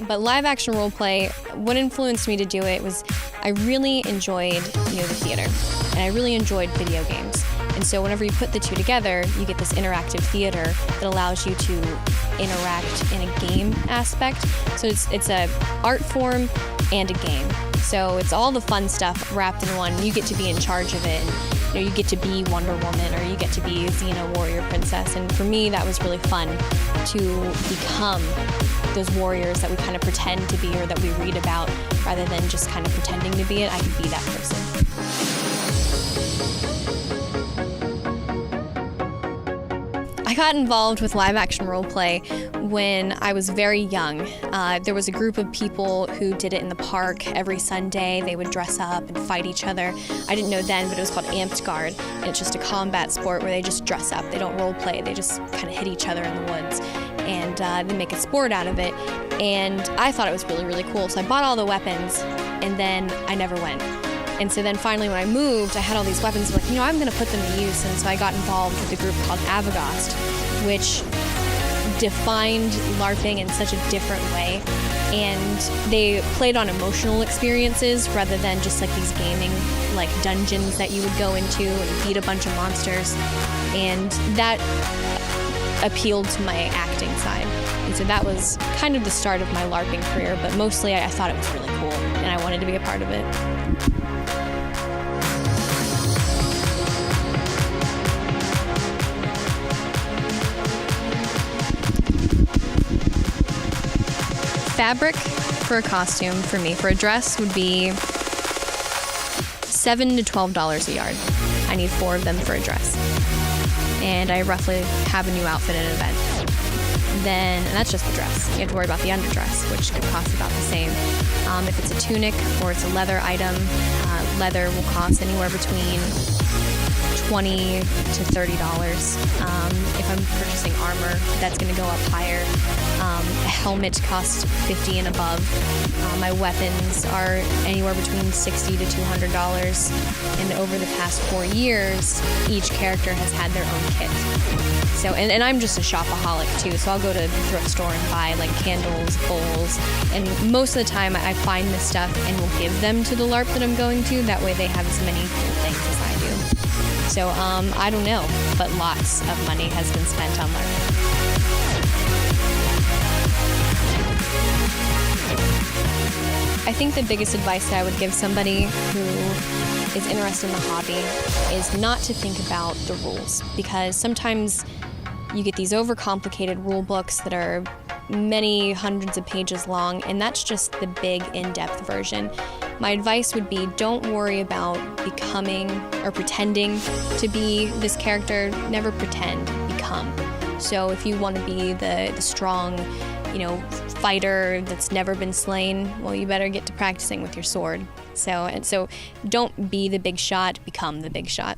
But live action role play, what influenced me to do it was I really enjoyed, the theater, and I really enjoyed video games. And so whenever you put the two together, you get this interactive theater that allows you to interact in a game aspect. So it's a art form and a game. So it's all the fun stuff wrapped in one. You get to be in charge of it. And, you get to be Wonder Woman, or you get to be Xena, warrior princess. And for me, that was really fun to become those warriors that we kind of pretend to be or that we read about, rather than just kind of pretending to be it. I could be that person. I got involved with live action role play when I was very young. There was a group of people who did it in the park every Sunday. They would dress up and fight each other. I didn't know then, but it was called Amped Guard, and it's just a combat sport where they just dress up. They don't role play. They just kind of hit each other in the woods, and they make a sport out of it. And I thought it was really, really cool. So I bought all the weapons, and then I never went. And so then finally when I moved, I had all these weapons. I'm like, I'm going to put them to use. And so I got involved with a group called Avagast, which defined LARPing in such a different way. And they played on emotional experiences rather than just like these gaming like dungeons that you would go into and beat a bunch of monsters. And that appealed to my acting side. And so that was kind of the start of my LARPing career, but mostly I thought it was really cool and I wanted to be a part of it. Fabric for a costume for me, for a dress, would be $7 to $12 a yard. I need 4 of them for a dress. And I roughly have a new outfit at an event. And that's just the dress. You have to worry about the underdress, which could cost about the same. If it's a tunic or it's a leather item, leather will cost anywhere between $20 to $30. If I'm purchasing armor, that's going to go up higher. A helmet costs $50 and above. My weapons are anywhere between $60 to $200. And over the past 4 years, each character has had their own kit. So, and I'm just a shopaholic too, so I'll go to the thrift store and buy like candles, bowls, and most of the time I find this stuff and will give them to the LARP that I'm going to. That way they have as many cool things as I do. So I don't know, but lots of money has been spent on LARP. I think the biggest advice that I would give somebody who is interested in the hobby is not to think about the rules, because sometimes you get these overcomplicated rule books that are many hundreds of pages long, and that's just the big in-depth version. My advice would be, don't worry about becoming or pretending to be this character. Never pretend, become. So if you want to be the strong, fighter that's never been slain, well, you better get to practicing with your sword. So don't be the big shot, become the big shot.